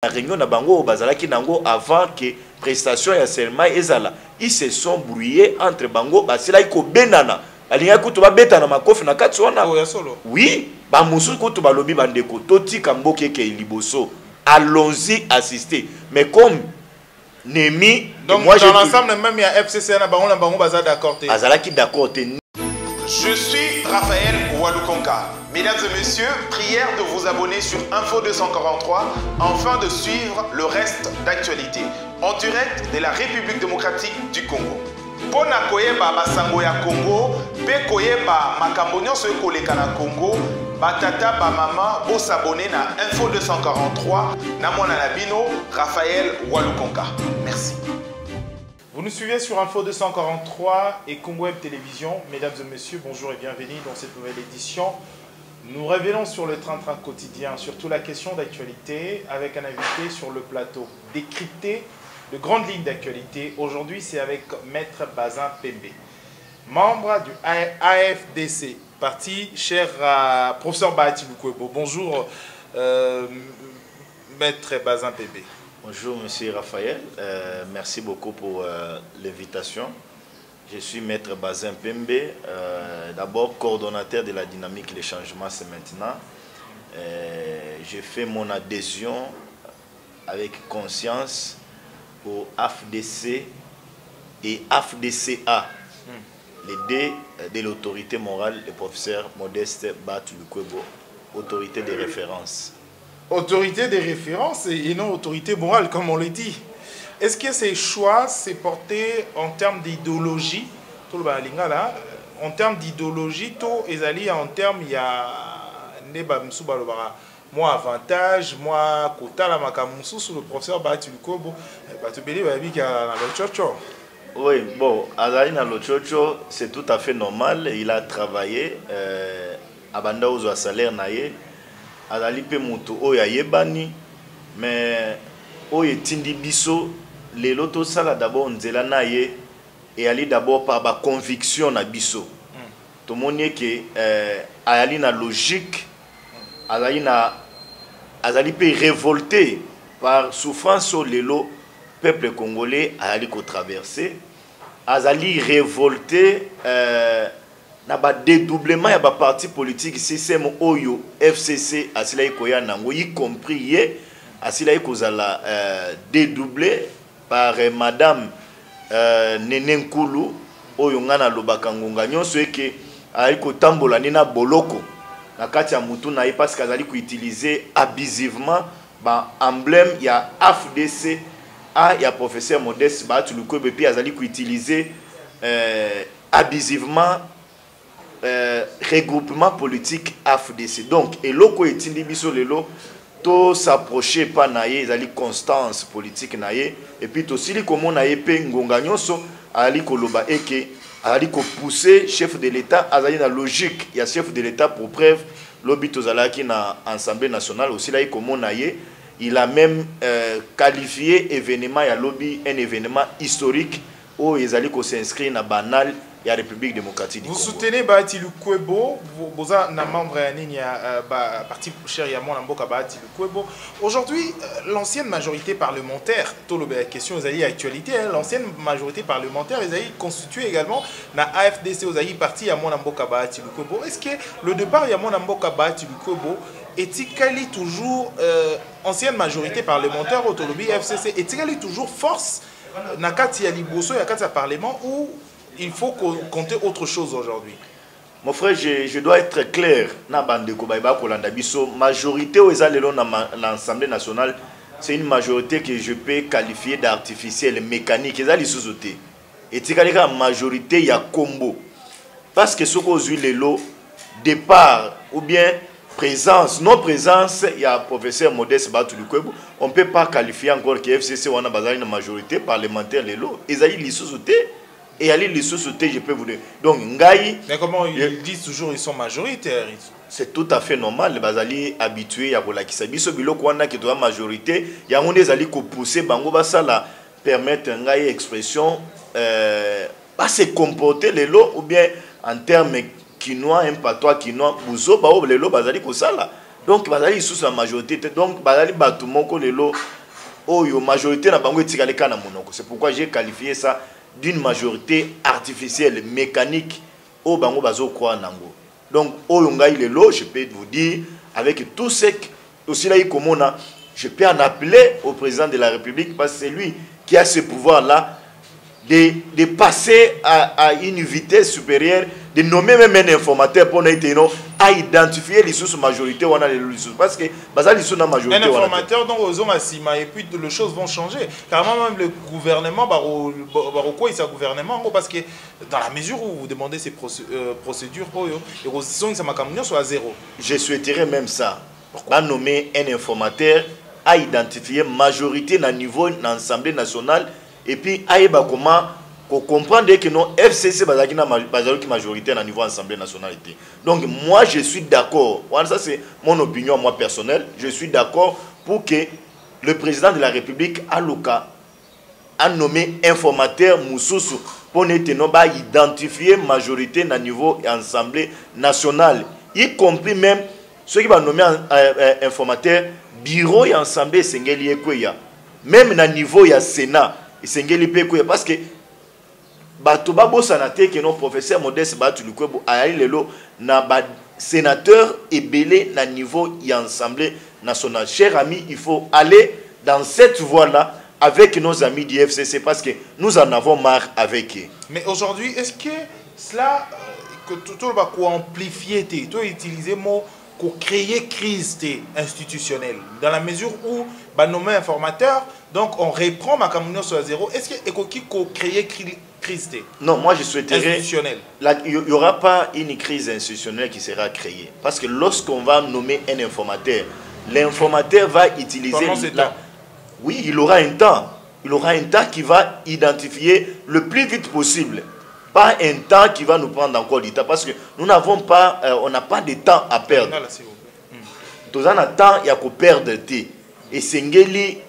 réunion na bango bazalaki nango avant que prestation ya Selma ezala. Ils se sont brouillés entre bango basila iko benana. Alinga kutu ba beta na makofi na kati wana. Oui, ba musu kutu ba lobi bandeko toti kamboke ke liboso. Allons-y assister. Mais comme Nemi, donc moi dans l'ensemble même il y a FCC na bango baza d'accord. Azalaki d'accord. Je suis Raphaël Walukonka. Mesdames et messieurs, prière de vous abonner sur Info 243 afin de suivre le reste d'actualité en direct de la République démocratique du Congo. Pona koyeba basango ya Congo, pe koyeba makambo nyonso ekoleka na Congo, batata ba mama bo s'abonner na Info 243 na mwana na bino Raphaël Walukonka. Merci. Vous nous suivez sur Info 243 et Congo Web Télévision. Mesdames et messieurs, bonjour et bienvenue dans cette nouvelle édition. Nous révélons sur le train-train quotidien, surtout la question d'actualité, avec un invité sur le plateau. Décrypter de grandes lignes d'actualité. Aujourd'hui, c'est avec Maître Bazin Pembe, membre du AFDC, parti cher professeur Bahati Lukwebo. Bonjour, Maître Bazin Pembe. Bonjour Monsieur Raphaël, merci beaucoup pour l'invitation. Je suis Maître Bazin Pembe, d'abord coordonnateur de la dynamique Les Changements c'est maintenant. J'ai fait mon adhésion avec conscience au AFDC et AFDCA, les deux de l'autorité morale, le professeur Modeste Bahati Lukwebo, autorité de référence. Autorité de référence et non autorité morale, comme on le dit. Est-ce que ces choix s'est porté en termes d'idéologie, en termes d'idéologie, tout est en termes, il y a moi avantage, moi kota la makamusu sur le professeur Bahati Lukwebo, oui, bon, Azali na Lochocho, c'est tout à fait normal. Il a travaillé à Banda Ozo à salaire naie. Azali pe mutu oyo ayebani mais oyo etindi biso lelo to sala d'abord nzela na ye et ali d'abord par ba conviction na biso to moni ke ayali na logique azali pe révolté par souffrance au lelo peuple congolais ayali ko traverser azali révolté na ba dédoublement ya ba parti politique système oyo FCC asila ikoya nango y compris ye asila ikozala dédoublé par madame Nene Nkulu oyo ngana lobaka ngonga nyonso eke aiko tambola nina boloko na kati ya mutu na ye parce qu'azali ko utiliser abusivement ba emblème ya AFDC a ya professeur Modeste Bahati Lukwebo puis azali ko utiliser abusivement regroupement politique AFDC. Donc, et loko etindi biso lelo to s'approcher pas naie, ezali constance politique naie et puis to sili komo naie pe ngonga nyonso ali koloba eke ali ko pousser chef de l'état azali na logique ya chef de l'état pour preuve lobi tozalaki na Assemblée nationale aussi là komo naie il a même qualifié événement ya lobby un événement historique où ezali ko s'inscrire na banal la République démocratique du Congo. Vous soutenez Bahati Lukwebo, vous êtes un membre de parti cher Yamon Mboka Bahati Lukwebo. Aujourd'hui, l'ancienne majorité parlementaire, tout le question aux actualité, l'ancienne majorité parlementaire, ils ont constitué également la AFDC aux parti Yamon Mboka Bahati Lukwebo. Est-ce que le départ Yamon Mboka Bahati Lukwebo est-il toujours ancienne majorité parlementaire au Tolobi FCC, est-il toujours force na kati ya liboso ya kati ya parlement ou il faut compter autre chose aujourd'hui? Mon frère, je dois être clair. Na bande ko bayba ko landa biso majorité aux alelo na l'Assemblée nationale, c'est une majorité que je peux qualifier d'artificielle mécanique. Ezali sous-sauté. Et tikalika majorité ya combo. Parce que ce qu'on dit lelo départ ou bien présence, non présence, il y a professeur Modeste Bahati Lukwebo, on ne peut pas qualifier encore que FCC ou une majorité parlementaire lelo. Ezali sous-sauté. Et aller les sociétés, je peux vous dire. Donc, Ngaï. Mais comment ils disent toujours qu'ils sont majoritaires? C'est tout à fait normal. Les Bazali habitués à la Kisabiso, Bilo Kwana qui doit majorité. Il y a des alliés qui poussent, Bango Basala, permettre un Ngaï expression, pas se comporter les lots, ou bien en termes quinois, un patois quinois, Bouzo, les lots, Bazali Kosala. Donc, Bazali sous la majorité. Donc, Bazali Batumoko, les lots, oyo majorité na bango etikaleka na monoko. C'est pourquoi j'ai qualifié ça d'une majorité artificielle, mécanique, au bango bazo kwa nango. Donc oyo ngai lelo, je peux vous dire avec tout ce aussi là je peux en appeler au président de la République parce que c'est lui qui a ce pouvoir là de passer à une vitesse supérieure, de nommer même un informateur pour à identifier les sous majorité ou parce que la majorité un informateur donc aux hommes et puis les choses vont changer carrément. Même le gouvernement il s'est gouvernement parce que dans la mesure où vous demandez ces procédures ça m'a soit à zéro. Je souhaiterais même ça. Pourquoi nommer un informateur à identifier majorité dans niveau de l'Assemblée nationale et puis aïba comment comprendre que non FCC bazaki na majorité na niveau Assemblée nationale. Donc moi je suis d'accord. Ça c'est mon opinion moi personnelle. Je suis d'accord pour que le président de la République a nommé informateur Moussoussou pour identifier majorité na niveau Assemblée nationale, y compris même ceux qui vont nommer informateur bureau et Assemblée sengeli ekweya même na niveau ya Sénat sengeli pe ekweya parce que bato babosana te que non professeur Modeste Bahati Lukwebo ayali lelo na ba sénateur ebele na niveau ya Assemblée nationale. Cher ami, il faut aller dans cette voie-là avec nos amis du FCC parce que nous en avons marre avec eux. Mais aujourd'hui, est-ce que cela que tout va amplifier tout utiliser mot pour créer crise institutionnelle dans la mesure où nommer informateur donc on reprend ma communion sur zéro. Est-ce que qui créer crise non, moi je souhaiterais il n'y aura pas une crise institutionnelle qui sera créée parce que lorsqu'on va nommer un informateur, l'informateur va utiliser oui, il aura un temps qui va identifier le plus vite possible, pas un temps qui va nous prendre encore du temps parce que nous n'avons pas on n'a pas de temps à perdre. Tous en temps il y a qu'on perdre de temps et Sengeli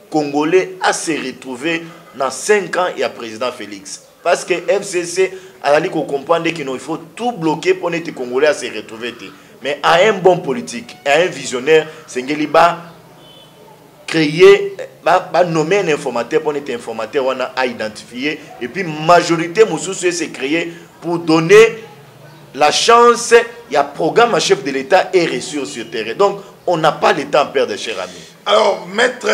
Congolais a se retrouvé dans 5 ans il y a président Félix parce que FCC a dit qu'on comprend qu'il faut tout bloquer pour les Congolais à se retrouver. Mais à un bon politique, à un visionnaire, Sengeli va créer, va nommer un informateur pour être informateur on a à identifier et puis majorité Moussoussou s'est créé pour donner la chance. Il y a programme à chef de l'État et ressources sur terrain. Donc on n'a pas le temps à perdre, cher ami. Alors maître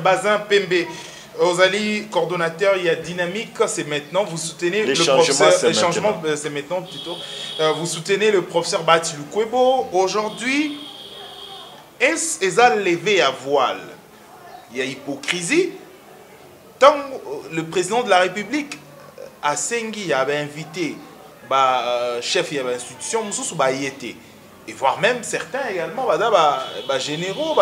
Bazin Pembe, Ozali, coordonnateur, il y a dynamique, c'est maintenant. Vous soutenez le professeur. Les changements, c'est maintenant plutôt. Vous soutenez le professeur Bahati Lukwebo. Aujourd'hui, est-ce qu'ils ont levé à voile? Il y a hypocrisie. Tant le président de la République, à Sengi, avait invité chef de l'institution, Moussoussou Bayete. Et voire même certains également, généraux,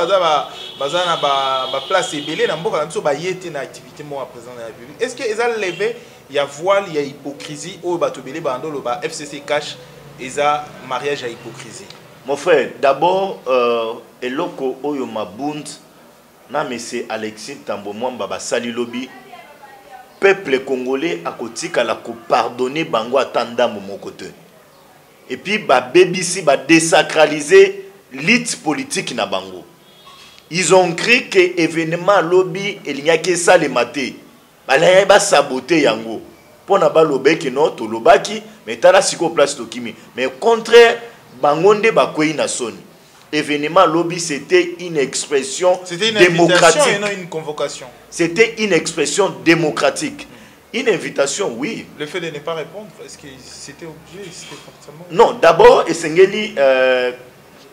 place ébélée, activité président de la République. Est-ce qu'ils ont levé, il y a voile, il y a hypocrisie, ou FCC cache, il y a mariage à hypocrisie? Mon frère, d'abord, eloko oyo mabund na monsieur Alexis Tambo Mwamba sali lobby peuple congolais a kotika la ko pardonner bango atanda mon côté. Et puis BBC ba désacraliser l'élite politique na bango. Ils ont cru que événement lobby il n'y a que ça les maté. Balaya ba saboter yango. Pona ba lobeki no to lobaki mais tala siko place to kimi. Mais au contraire bangonde ba kwei na soni. Événement lobby c'était une expression démocratique et non une convocation. C'était une expression démocratique. Une invitation, oui. Le fait de ne pas répondre, est-ce que c'était obligé, c'était forcément... Non, d'abord, Essengeli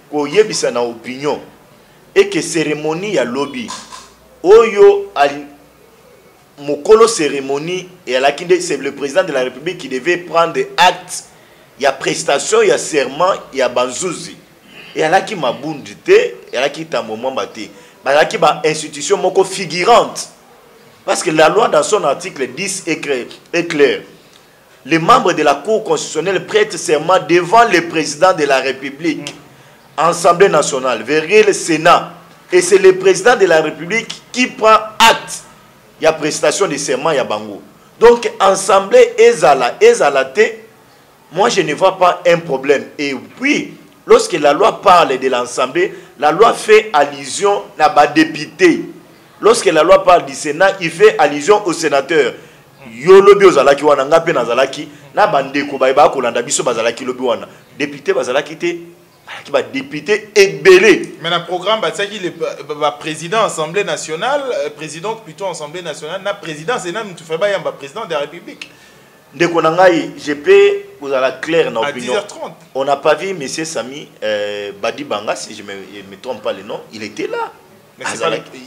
koyebisa na opinion et que cérémonie à lobby. Oyo mokolo cérémonie et à la c'est le président de la République qui devait prendre acte. Il y a prestation, il y a serment, il y a banzouzi. Et à la qui m'a bundité, et à la qui t'a moment batté. À la qui m'a institution moko figurante. Parce que la loi dans son article 10 est claire. Les membres de la Cour constitutionnelle prêtent serment devant le président de la République, Assemblée nationale, vers le Sénat. Et c'est le président de la République qui prend acte. Il y a prestation de serment, il y a bango. Donc, Assemblée ezalate, moi je ne vois pas un problème. Et puis, lorsque la loi parle de l'Assemblée, la loi fait allusion à ba député. Lorsque la loi parle du Sénat, il fait allusion au sénateur. Yo lobi ozalaki wana ngape nazalaki na bandeko ba kolanda biso bazalaki lobi wana. Député bazalaki te qui va député ébélé. Mais dans le programme, le président Assemblée nationale, présidente plutôt Assemblée nationale, na président Sénat, tu fais pas un président de la République. De Konangaï, je peux vous aller clair dans l'opinion. À 10h30. On n'a pas vu M. Sami Badi Banga, si je ne me trompe pas le nom, il était là. Mais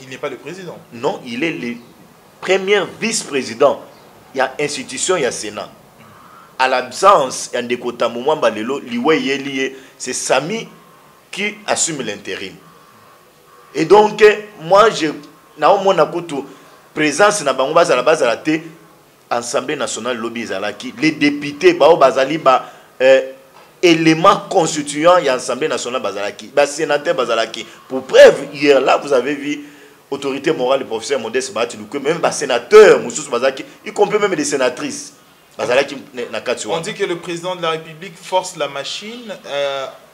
il n'est pas le président. Non, il est le premier vice-président. Il y a institution, il y a Sénat. À l'absence, il y a des quotas moment balelo, c'est Sami qui assume l'intérim. Et donc, moi, je n'ai pas présence na bango bazala bazala te Assemblée nationale lobby zalaki les députés bao bazali ba élément constituant y Assemblée nationale bazalaki ba sénateur bazalaki. Pour preuve, hier là vous avez vu autorité morale le professeur Modeste Bahati Lukwebo, même ba sénateur Moussous bazalaki, y compris même des sénatrices. On dit que le président de la République force la machine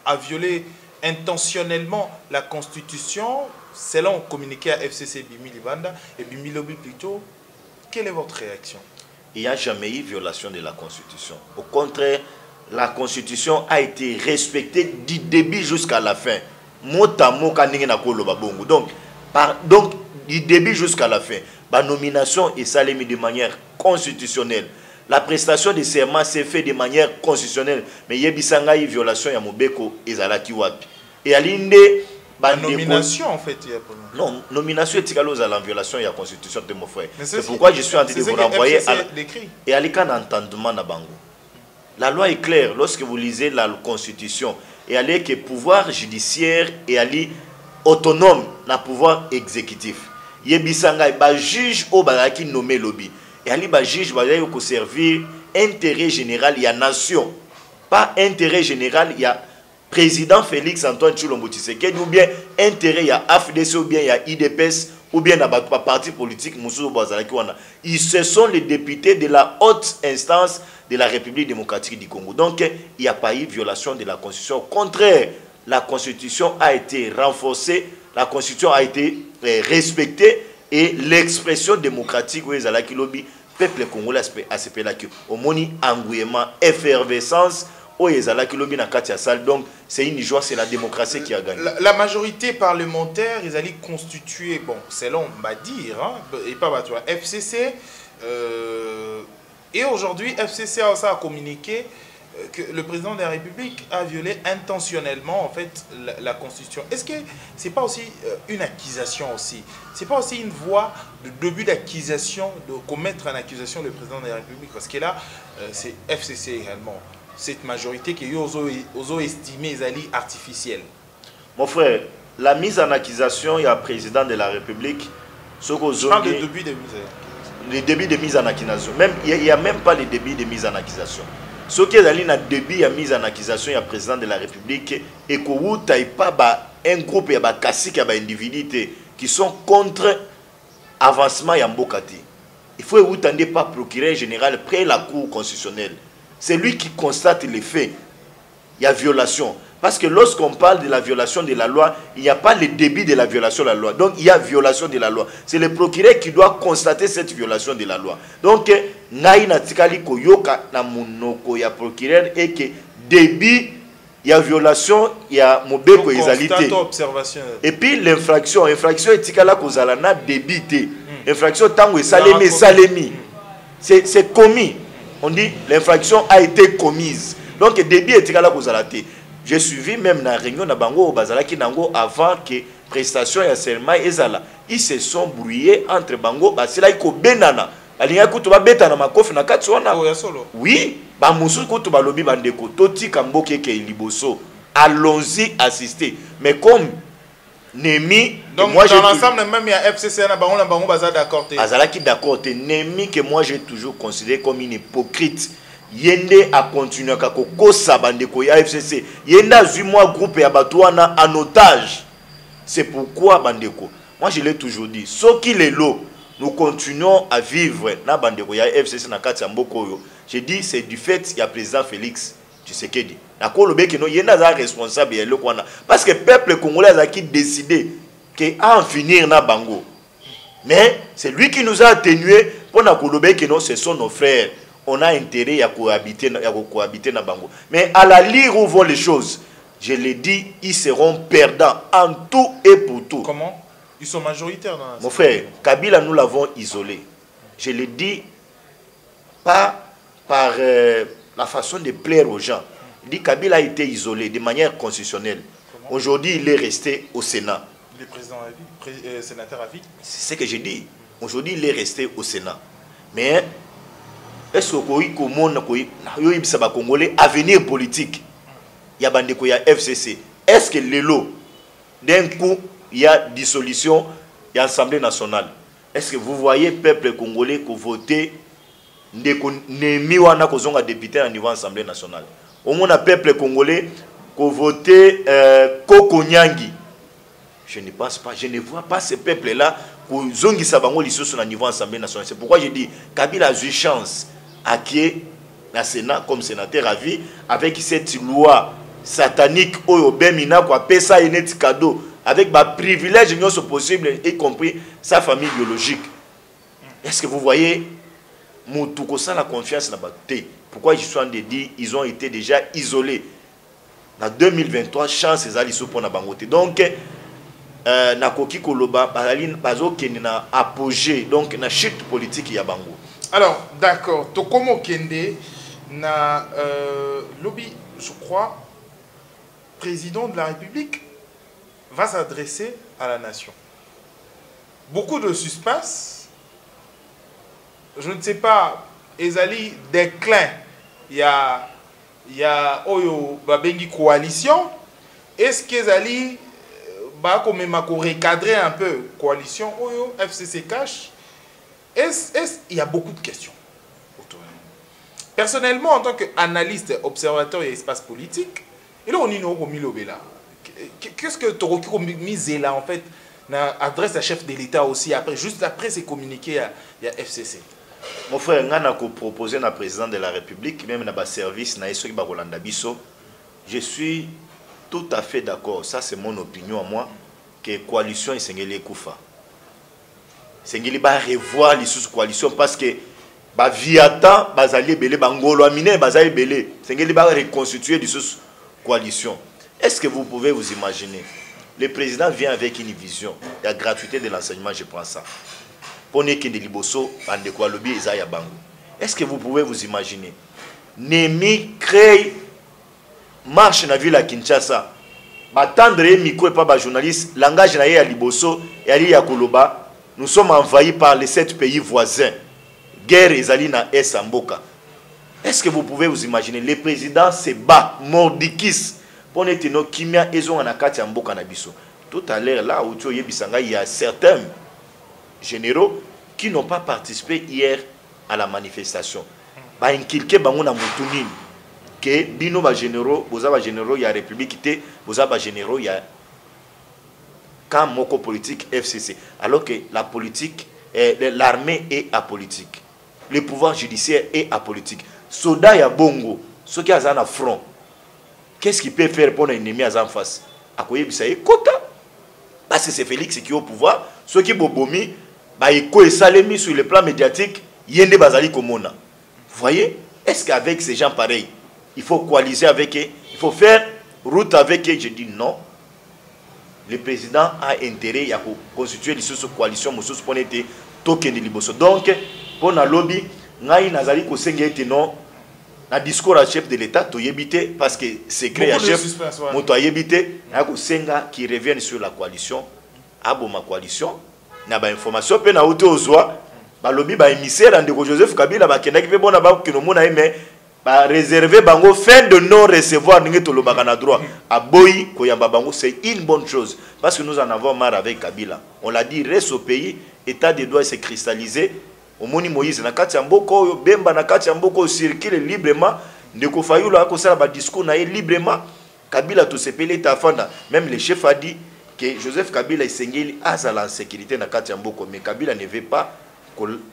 à violer intentionnellement la Constitution, selon communiqué à FCC Bimi Libanda et Bimi Lobby plutôt. Quelle est votre réaction? Il n'y a jamais eu violation de la Constitution. Au contraire, la Constitution a été respectée du début jusqu'à la fin. Donc, du début jusqu'à la fin, la nomination est saluée de manière constitutionnelle. La prestation de serment s'est faite de manière constitutionnelle. Mais il y a une violation de Mobeko et Zalaki Wapi. Et à l'inde, la nomination en fait. Non, nomination est égale à la violation de la Constitution de mon frère. C'est pourquoi je suis en train de vous renvoyer et à l'écran d'entendement na bango. La loi est claire. Lorsque vous lisez la Constitution, et allez que pouvoir judiciaire et allez autonome na pouvoir exécutif. Yebisanga ba juge au baraki nommé lobby. Et allez ba juge va servir intérêt général il y a nation, pas intérêt général il y a président Félix Antoine Tshilombo Tshisekedi ou bien intérêt il y a AFDC ou bien il y a IDPS ou bien na parti politique Moussou Bazalaki wana. Ils ce sont les députés de la haute instance de la République démocratique du Congo. Donc il n'y a pas eu violation de la Constitution. Au contraire, la Constitution a été renforcée, la Constitution a été respectée et l'expression démocratique où les alaki lobby peuple congolais a ce là que au moni engouement effervescence où les alaki lobby na katia salle. Donc c'est une joie, c'est la démocratie qui a gagné. La majorité parlementaire ils allaient constituer bon selon m'a dire hein, et pas bah, tu vois, FCC et aujourd'hui FCC a communiqué que le président de la République a violé intentionnellement en fait la Constitution. Est-ce que c'est pas aussi une accusation aussi? C'est pas aussi une voie de début d'accusation, de commettre une accusation le président de la République? Parce que là, c'est FCC également. Cette majorité qui est estimée artificielle. Mon frère, la mise en accusation, il y a le président de la République. Je parle de début de mise en accusation. Le début de mise en accusation. Même, il n'y a même pas le début de mise en accusation. Ce qui est allé dans le début de mise en accusation, il y a le président de la République et que vous n'avez pas un groupe, il y a des individus qui sont contre l'avancement de Mbokati. Il faut que vous n'ayez pas procureur général près de la Cour constitutionnelle. C'est lui qui constate les faits. Il y a violation. Parce que lorsqu'on parle de la violation de la loi, il n'y a pas le début de la violation de la loi. Donc il y a violation de la loi. C'est le procureur qui doit constater cette violation de la loi. Donc, naïna tikali koyoka na munoko ya procureur et que début il y a violation, il y a mobeko ezalité. Et puis l'infraction est tikala kozala na débité. Infraction tango salemi. C'est commis. On dit l'infraction a été commise. Donc début est tikala kozala te. J'ai suivi même dans la réunion de Bango Bazalaki Nango avant que prestation et seulement ezala. Ils se sont brouillés entre Bango Basila iko benana. Alinga kutuba beta na makofi na kati wana. Oui, ba musu kutuba lobi bandeko toti kamboke ke liboso. Allons-y assister. Mais comme Nemi, donc moi dans l'ensemble même il y a FCC na Bango Bazala d'accord. Bazalaki d'accord te Nemi que moi j'ai toujours considéré comme une hypocrite. Yende a continué à kokosa bandeko ya FCC. Yenda zui moi groupe ya batouana en otage. C'est pourquoi bandeko. Moi je l'ai toujours dit. Ce qui est lot, nous continuons à vivre na bandeko ya FCC na kati ya mboko yo. J'ai dit c'est du fait il y a président Félix tu sais que dit na kolobe que non yenda za responsable ya le kwana parce que peuple congolais a qui décidé que en finir na bango mais c'est lui qui nous a atténué pour na kolobe que non ce sont nos frères on a intérêt à cohabiter na bango mais à la lire où vont les choses je l'ai dit ils seront perdants en tout et pour tout. Comment? Ils sont majoritaires dans la... Mon frère, Kabila nous l'avons isolé. Je l'ai dit pas par la façon de plaire aux gens. Il dit Kabila a été isolé de manière constitutionnelle. Aujourd'hui, il est resté au Sénat. Il est président à vie, sénateur à vie. C'est ce que j'ai dit. Aujourd'hui, il est resté au Sénat. Mais est-ce que le Congolais avenir politique, il y a bandeko ya FCC. Est-ce que l'élo d'un coup il y a dissolution, il y a Assemblée nationale. Est-ce que vous voyez peuple congolais qui vote Nemi wana kozonga député à niveau Assemblée nationale. Au moins peuple congolais qui vote Koko Nyangi. Je ne pense pas, je ne vois pas ce peuple là qui zongi sabango lisusu na niveau Assemblée nationale. C'est pourquoi je dis Kabila a eu chance à qui na Sénat comme sénateur à vie avec cette loi satanique oyo bemina kwa pesa inet cadeau avec ma privilège possible y compris sa famille biologique. Est-ce que vous voyez Moutouko sans la confiance na baté? Pourquoi je suis en train de dire ils ont été déjà isolés. En 2023 chance ezali sopo na bangote. Donc na koki koloba bazali bazo kenina apogée donc na chute politique ya bango. Alors d'accord, Tokomo Kende na lobby je crois président de la République va s'adresser à la nation. Beaucoup de suspense. Je ne sais pas, Ezali déclin, il y a Oyo Babengi coalition. Est-ce qu'Ezali va quand même recadrer un peu coalition Oyo FCC cash? Il y a beaucoup de questions. Personnellement, en tant qu'analyste, observateur et espace politique, et là on est au milieu là. Qu'est-ce que Toroki mise là en fait adresse à chef de l'État aussi après juste après c'est communiqué à FCC. Mon frère ngana ko proposer na président de la République même na ba service na esoki ba Rolanda biso. Je suis tout à fait d'accord, ça c'est mon opinion à moi que coalition esengeli kufa. Sengeli ba revoir les sous coalition parce que ba viata bazali belé bangolo amine bazali belé. Sengeli ba reconstituer des sous coalition. Est-ce que vous pouvez vous imaginer? Le président vient avec une vision. La gratuité de l'enseignement, je prends ça. Est-ce que vous pouvez vous imaginer? Nemi crée marche dans la ville à Kinshasa. Batendre micro et pas journaliste, langage na ya liboso et ali ya koloba. Nous sommes envahis par les 7 pays voisins. Guerre ezali na Esamboka. Est-ce que vous pouvez vous imaginer? Le président se bat, mordikis. Tout à l'heure, là où il y a certains généraux qui n'ont pas participé hier à la manifestation. Que bino ba généraux, il y a République, vous avez généraux, il y a camp moko politique FCC. Alors que la politique, l'armée est apolitique. Le pouvoir judiciaire est apolitique. Soda ya bongo, ceux qui ont un front. Qu'est-ce qu'il peut faire pour un ennemi en face? Parce que c'est Félix qui est au pouvoir. Ceux qui bobomi, ils sur le plan médiatique, yende bazali komona. Vous voyez? Est-ce qu'avec ces gens pareils, il faut coaliser avec eux? Il faut faire route avec eux? Je dis non. Le président a intérêt à constituer une coalition pour être token de liboso. Donc, pour la lobby, ngai nazali ko sengete non. Na discours à chef de l'État, tu yébité parce que c'est créé à chef. Moto yébité, senga qui reviennent sur la coalition, abo ma coalition, na ba information pe na auto ozwa, ba lobby ba émissaire de Joseph Kabila ba kendaki pe bona ba kino mona mais ba réserver bango fin de non recevoir ninge to lobaka na droit. Aboyi ko yamba bango c'est une bonne chose parce que nous en avons marre avec Kabila. On l'a dit reste au pays, état de droit s'est cristallisé. Omoni Moïse na kati ya mboko bemba na kati ya mboko circule librement ndeko fayulu akosala ba discours na librement Kabila to sepele tafanda même le chef a dit que Joseph Kabila esengeli azala en sécurité na kati ya mboko mais Kabila ne veut pas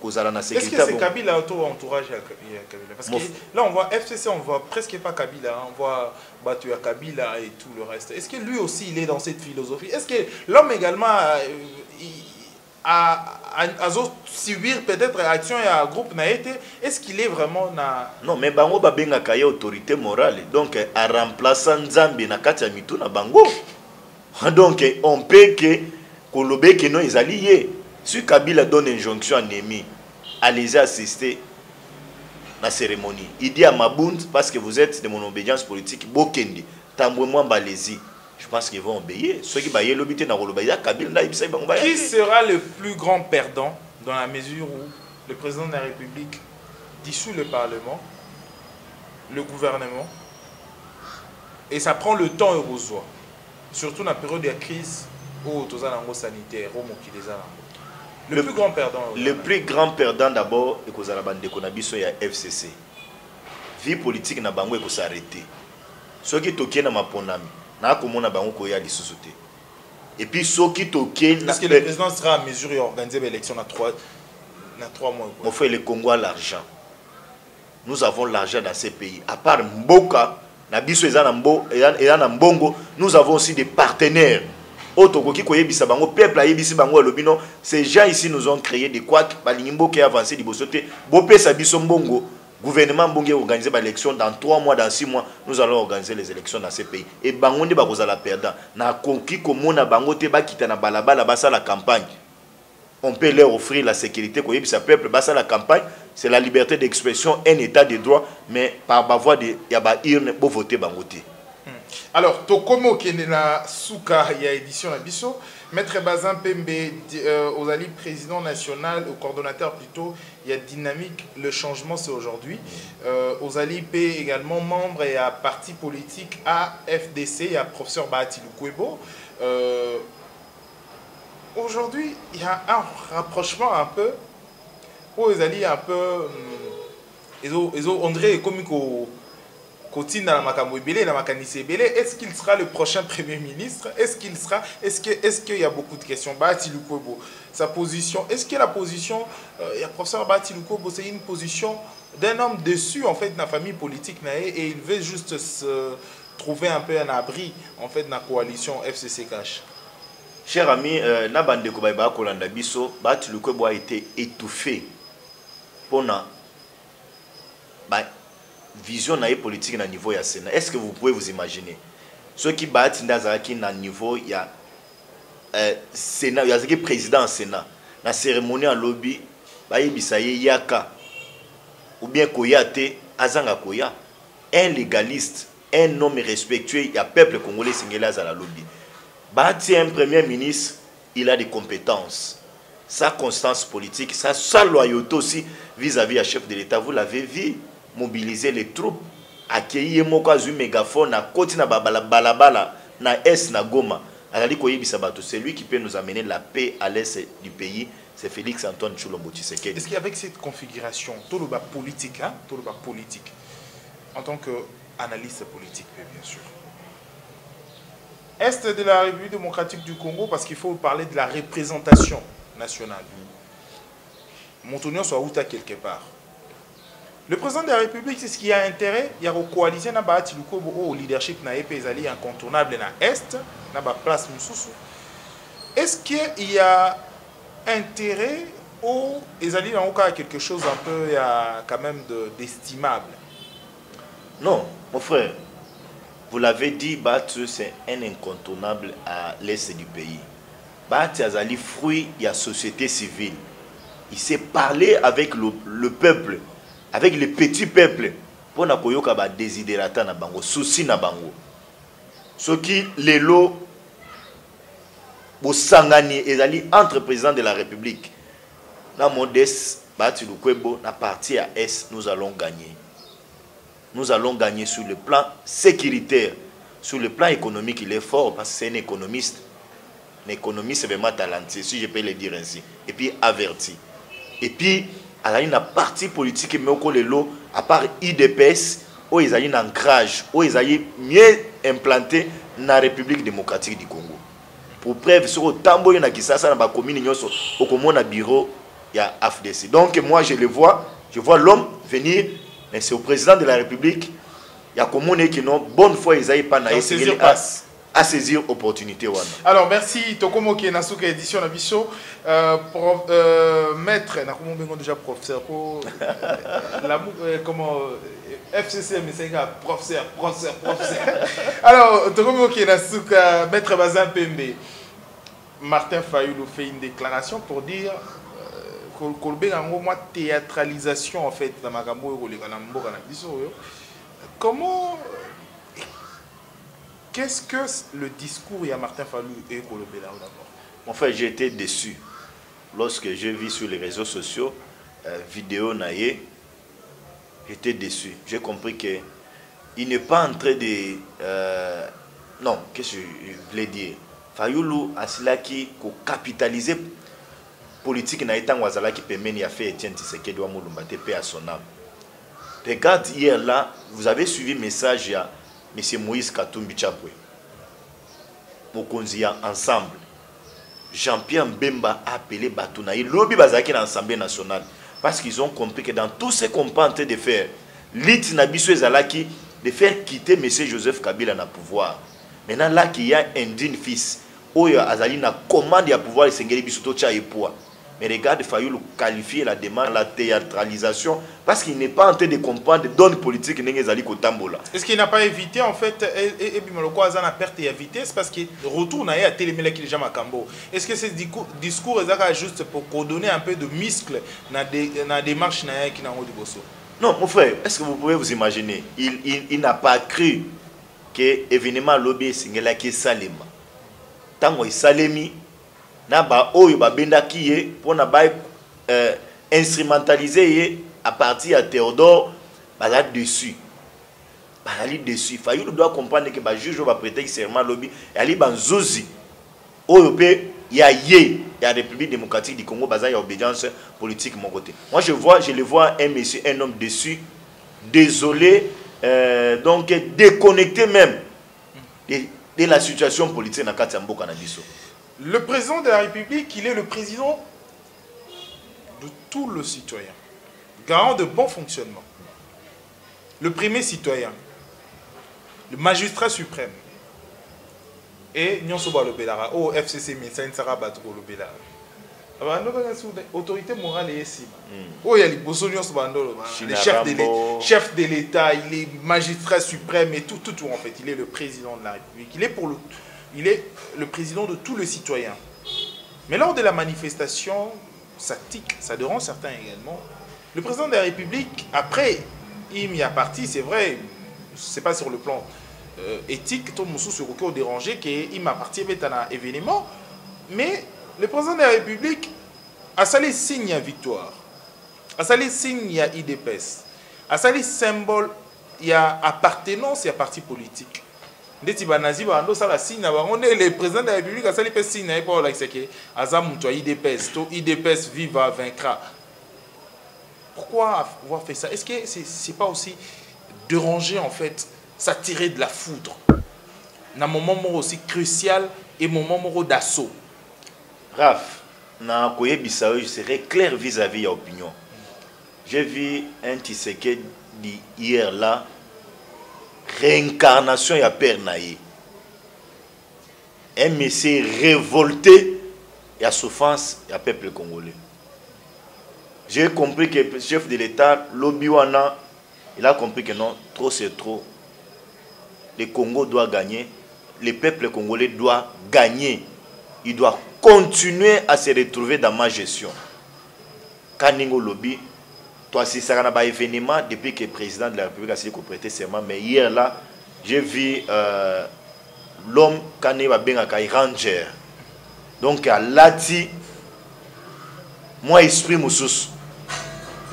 kozala na sécurité. Est-ce que c'est Kabila auto-entourage à Kabila? Parce que là, on voit FCC, on voit presque pas Kabila. Hein. On voit Batu à Kabila et tout le reste. Est-ce que lui aussi, il est dans cette philosophie? Est-ce que l'homme également a subir peut-être action et un groupe n'a été? Est-ce qu'il est vraiment na... Non, mais bango babenga kaya autorité morale. Donc, à remplaçant Nzambi na kati ya mitu na bango. Donc, on peut que Kolobe que non, ils alliés. Si Kabila donne injonction à Némi, allez assister à la cérémonie. Il dit à Mabound, parce que vous êtes de mon obédience politique, Bokendi, tambouement balési. Je pense qu'ils vont obéir. Ceux qui baillent l'obité dans Kabila, qui sera le plus grand perdant dans la mesure où le président de la République dissout le Parlement, le gouvernement, et ça prend le temps heureusement, surtout dans la période de crise où tout ça sanitaire, le plus grand perdant. Le plus grand perdant d'abord, c'est que la bande de la FCC. Vie politique na bango eko s'arrêter. Ceux qui toquent na maponami, na komona bango ko ya lisusuté. Et puis ceux qui toquent. Est-ce que le président sera à mesure d'organiser l'élection dans 3 mois? Mon frère, le Congo a l'argent. Nous avons l'argent dans ces pays. À part Mboka, na biso ezana Mbongo, nous avons aussi des partenaires. Ces gens ici nous ont créé des couacs, qui avancé du Bosoté. Bopé Sabiso Mbongo, gouvernement Mbongo organisé l'élection dans 3 mois, dans 6 mois, nous allons organiser les élections dans ces pays. Et Bangonde Bakozala perdant. Na conquis comme on a Bangote Bakita na balabala basa la campagne. On peut leur offrir la sécurité, que ce peuple basa la campagne, c'est la liberté d'expression, un état de droit, mais par ma voix de Yaba Irne pour voter Bangote. Alors, Tokomo qui est na Souka, il y a édition à Bisso, Maître Bazin Pembe, Ozali président national, ou coordonnateur plutôt, il y a dynamique, le changement c'est aujourd'hui. Ozali P également membre et à parti politique AFDC, il y a professeur Bahati Lukwebo. Aujourd'hui, il y a un rapprochement un peu, où Ozali un peu, André comme est-ce qu'il sera le prochain Premier ministre? Est-ce qu'il y a beaucoup de questions? Bahati Lukwebo, sa position, est-ce que la position, il y a professeur Bahati Lukwebo, c'est une position d'un homme déçu en fait dans la famille politique et il veut juste se trouver un peu un abri en fait dans la coalition FCC Cash. Cher ami, na bande Kobaïba Kolanda Bisso, Bahati Lukwebo a été étouffé pendant vision politique à niveau ya Sénat. Est-ce que vous pouvez vous imaginer ceux qui battent dans niveau il y a Sénat, il y a qui président Sénat, la cérémonie en lobby, yaka ou bien koyate azanga koya, un légaliste, un homme respectueux, il y a peuple congolais singela à la lobby. Bati un premier ministre, il a des compétences, sa constance politique, sa loyauté aussi vis-à-vis du chef de l'État, vous l'avez vu. Mobiliser les troupes, accueillir Mokazu mégaphone, na koti na balabala, na S na Goma. C'est lui qui peut nous amener la paix à l'est du pays. C'est Félix Antoine Tshilombo Tshisekedi. Est-ce qu'avec cette configuration, tout le bas politique, en tant qu'analyste politique, bien sûr, Est de la République démocratique du Congo, parce qu'il faut parler de la représentation nationale. Montonion soit où quelque part. Le président de la République, c'est ce qui a intérêt. Il y a une coalition au leadership incontournable dans l'Est, dans la place Moussoussou. Est-ce qu'il y a intérêt ou ils allaient dans quelque chose un peu quand même d'estimable? Non, mon frère. Vous l'avez dit, Batu, c'est un incontournable à l'Est du pays. Batu Azali, fruit de la société civile. Il s'est parlé avec le peuple. Avec les petits peuples, pour na koyoka ba desiderata na bango, souci na bango. Ce qui les lots sangani ezali entre président de la République. Na modeste Bahati Lukwebo na parti à Est, nous allons gagner. Nous allons gagner sur le plan sécuritaire, sur le plan économique, il est fort parce que c'est un économiste. Un économiste vraiment talentueux, si je peux le dire ainsi. Et puis averti. Et puis il y a une partie politique à part IDPS, où ils ont un ancrage, où ils ont mieux implanté dans la République démocratique du Congo. Pour preuve, sur le tambour, il y a une commune, au bureau il y a AFDC. Donc moi je vois l'homme venir, mais c'est au président de la République. Il y a comme on est qui n'ont bonne foi ils aillent pas à saisir opportunité. Alors merci Tokomo qui est Nasuka édition la bicho maître na comment bengo déjà professeur pour comment FCC mais c'est un professeur. Alors Tokomo qui est Nasuka maître Bazin Pembe. Martin Fayulu fait une déclaration pour dire théâtralisation en fait dans ma comment qu'est-ce que le discours il y a Martin Fayulu et Kolobela d'abord? En fait, j'ai été déçu lorsque j'ai vu sur les réseaux sociaux vidéo naïe. J'étais déçu. J'ai compris que il n'est pas en train de non, qu'est-ce que je voulais dire? Fayulu asilaki ko capitaliser politique na etango azalaki pemeni a fait Etienne Tshisekedi wa Mulumba te paix à son âme. Regarde hier là, vous avez suivi le message à M. Moïse Katumbi Chapwe. Mokonzia ensemble. Jean-Pierre Mbemba a appelé Batouna. Il lobby bazaki dans l'Assemblée nationale parce qu'ils ont compris que dans tout ce qu'on peut en train de faire, l'it nabiso ezalaki de faire quitter M. Joseph Kabila na pouvoir. Maintenant là qu'il y a un digne fils, Oyo Azali na commande à pouvoir s'engagé bisoto tcha et poids. Mais regarde Fayulu qualifier la demande la théâtralisation parce qu'il n'est pas en train de comprendre donne politique n'engezali kotambola. Est-ce qu'il n'a pas évité en fait et bimaloko azana perte et évité c'est parce qu'il retourne à télémela qui déjà Makambo. Est-ce que ce discours est juste pour donner un peu de muscle dans la démarche na qui na ngodi bosso? Non mon frère, est-ce que vous pouvez vous imaginer il n'a pas cru que événement lobby singela ki salema. Tango isalemi na ba oyo ba bendaki ye pona ba instrumentaliser ye à partir de Théodore bala dessus. Bala dessus. Fayulu doit comprendre que ba juge va prêter serment lobby et ali banzozi oyo pe ya République démocratique du Congo baza ya obédience politique mon côté. Moi je le vois un monsieur un homme déçu, désolé donc déconnecté même de la situation politique dans Katambo Canabiso. Le président de la République, il est le président de tout le citoyen, garant de bon fonctionnement. Le premier citoyen, le magistrat suprême. Et Nyonso Balobelara, oh FCC Médecin Sarah Batoko Lobelara. Autorité morale et estime. Oh, il y a les chefs de l'État, il est magistrat suprême et tout en fait. Il est le président de la République. Il est le président de tous les citoyens. Mais lors de la manifestation, ça tique, ça dérange certains également. Le président de la République, après, il y a parti, c'est vrai, c'est pas sur le plan éthique, tout le monde se recueille dérangé qu'il m'a parti à un événement, mais le président de la République a salé signe à victoire, a salé signe à IDPS, a salé symbole, il y a appartenance, il y a parti politique. Ndeti banazi ba ndo sala signe on est le président de la République a salé pe signe pour la que azam to IDPS, to IDPS viva vaincra. Pourquoi avoir fait ça? Est-ce que c'est pas aussi déranger en fait, s'attirer de la foudre dans un moment aussi crucial et un moment d'assaut? Raf, na Koyebisa, je serai clair vis-à-vis de l'opinion. J'ai vu un Tshisekedi hier là, réincarnation ya Père Naïe. Un monsieur révolté, il y a souffrance, il y a peuple congolais. J'ai compris que le chef de l'État, Lobiwana, il a compris que non, trop c'est trop. Le Congo doit gagner, le peuple congolais doit gagner. Il doit continuer à se retrouver dans ma gestion. Kaningo Lobby, toi, si ça a un événement depuis que le président de la République a prêté serment, mais hier là, j'ai vu l'homme Kaningo Bengakai Ranger. Donc, à Lati, moi, esprit Moussous,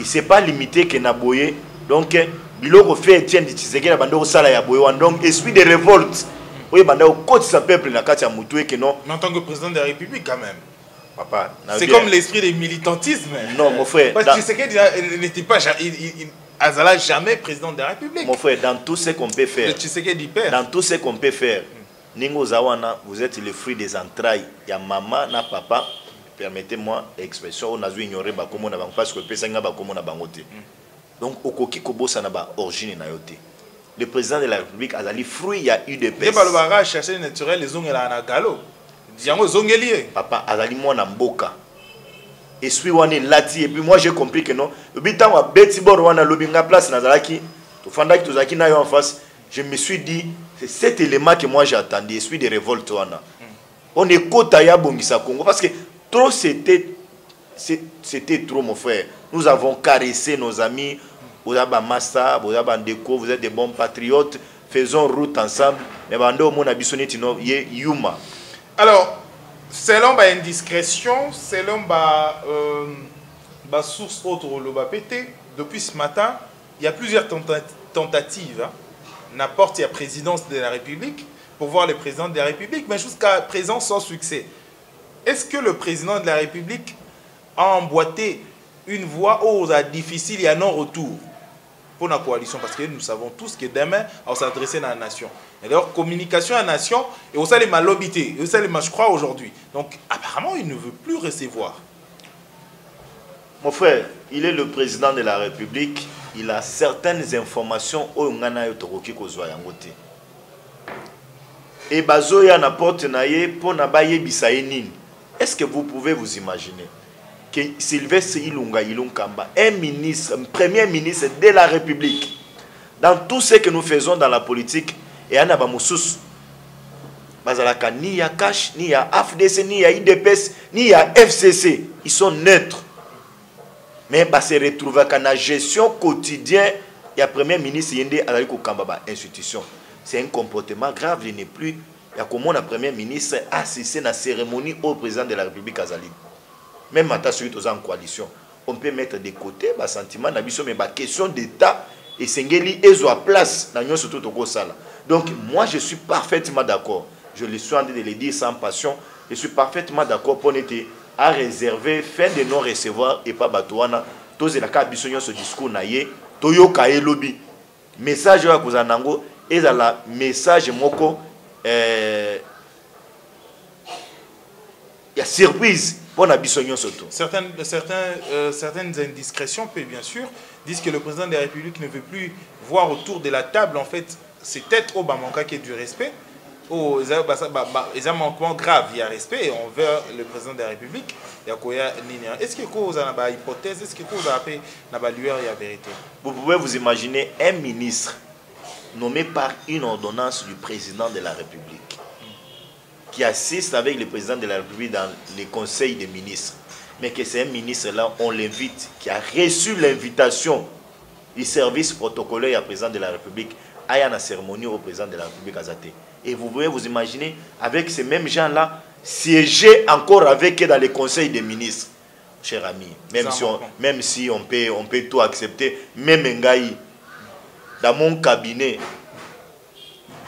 il ne s'est pas limité que Naboye. Donc, Biloko fait Etienne Tshisekedi Bando Sala ya Boye. Donc, esprit de révolte. Oui, mais au côté de ce peuple, en tant que président de la République, quand même. Papa, c'est comme l'esprit du militantisme. Non, mon frère. Parce que Tshisekedi n'était pas jamais président de la République. Mon frère, dans tout ce qu'on peut faire, dans tout ce qu'on peut faire, Ningo Zawana, vous êtes le fruit des entrailles. Il y a maman, na papa, permettez-moi l'expression, on a dû ignorer Bakomo na bango parce que Pesanga Bakomo na bango te. Donc okoki kobosa na ba origine na yote. Le président de la République a dit fruit il y a eu des personnes. Pas le barrage chercher naturel les ongela na galo. Diango zongelier. Papa azali mwana mboka. Et suis wane lati et puis moi j'ai compris que non. Le bitan wa beti bor wana lobinga place nazalaki. To fandaki to zaki na yo en face. Je me suis dit c'est cet élément que moi j'attendais, esprit de révolte wana. On est kota ya bongisa Congo parce que trop c'était trop mon frère. Nous avons caressé nos amis. Vous avez un master, vous avez un déco, vous êtes des bons patriotes. Faisons route ensemble. Mais bando mon abissonné tino yé yuma. Alors, selon ma indiscrétion, selon ma source autre le pété, depuis ce matin, il y a plusieurs tentatives. N'importe la présidence de la République pour voir le président de la République, mais jusqu'à présent sans succès. Est-ce que le président de la République a emboîté une voie difficile, il y a non-retour pour la coalition, parce que nous savons tous que demain, on s'adresse à la nation. Et d'ailleurs, communication à la nation, et on sait les malobité, et on sait les je crois aujourd'hui. Donc, apparemment, il ne veut plus recevoir. Mon frère, il est le président de la République, il a certaines informations au ngana yotoroki kozwa yangote. Et bazoya na porte naye pour na baye bisayenine. Est-ce que vous pouvez vous imaginer que Sylvestre Ilunga Ilunkamba, un ministre, un premier ministre de la République, dans tout ce que nous faisons dans la politique, et Anna Bamoussous, Bazalaka, ni ya Cash, ni ya AFDC, ni ya IDPS, ni ya FCC, ils sont neutres. Mais bah, se retrouver dans la gestion quotidienne, il y a premier ministre Yende Aliko Kambaba institution. C'est un comportement grave, il n'est plus. Il y a comment le premier ministre assisté à la cérémonie au président de la République Azali. Même maintenant, celui qui est en coalition, on peut mettre de côté le sentiment, mais la question d'État et Sengeli est à place dans surtout au Sala. Donc, moi, je suis parfaitement d'accord. Je le suis en train de le dire sans passion. Je suis parfaitement d'accord pour être à réserver, fin de non-recevoir et pas Batouana. Tous les cas, ce discours naïe, Toyo Kaye Lobby. Message à Kouzanango, et dans la message moko, il y a surprise. Certaines indiscrétions, bien sûr, disent que le président de la République ne veut plus voir autour de la table, en fait, c'est peut-être au Bamanka qui est du respect. Ils ont un manquement grave, il y a respect envers le président de la République. Est-ce que vous avez une hypothèse, est-ce que vous avez une lueur et la vérité? Vous pouvez vous imaginer un ministre nommé par une ordonnance du président de la République qui assiste avec le président de la République dans les conseils des ministres, mais que c'est un ministre-là, on l'invite, qui a reçu l'invitation du service protocolaire à président de la République, à la cérémonie au président de la République Azate. Et vous pouvez vous imaginer, avec ces mêmes gens-là, siéger encore avec eux dans les conseils des ministres. Cher ami, même si on peut tout accepter, même Ngaï, dans mon cabinet,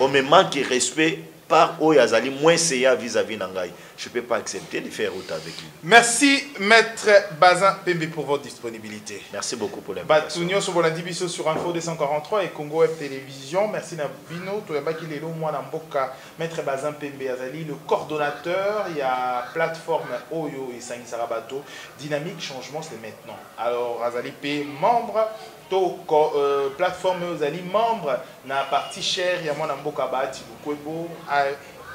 on me manque de respect par Oyazali, moins CA vis-à-vis d'Angaï. Je ne peux pas accepter de faire route avec lui. Merci, Maître Bazin Pembe, pour votre disponibilité. Merci beaucoup pour l'invitation. Batunio sur Bolandi sur Info 243 et Congo Web Télévision. Merci Nabino, Toyabaki Lelo, moi Namboka, Maître Bazin Pembe Azali, le coordonnateur. Il y a plateforme Oyo et Sangi Sarabato. Dynamique, changement, c'est maintenant. Alors, Azali P, membre. Plateforme Azali, membre, na partie chère, il y a mon Namboka Bati, Bukwebo,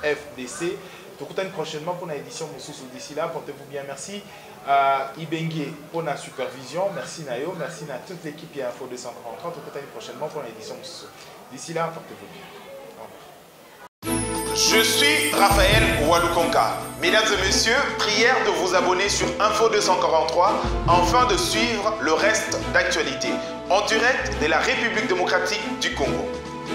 AFDC. Donc, prochainement pour l'édition d'ici là, portez-vous bien. Merci à Ibengue pour la supervision. Merci Nayo. Merci à toute l'équipe et Info 243. Donc, prochainement pour l'édition d'ici là, portez-vous bien. Je suis Raphaël Walukonka. Mesdames et messieurs, prière de vous abonner sur Info 243 afin de suivre le reste d'actualité en direct de la République démocratique du Congo.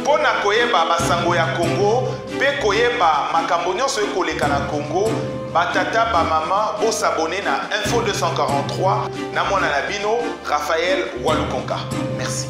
Pona koyeba basango ya Congo, pe koyeba makambo nyonso ekoleka na Congo, batata ba mama bo s'abonner na Info 243 na mwana na bino Raphaël Walukonka. Merci.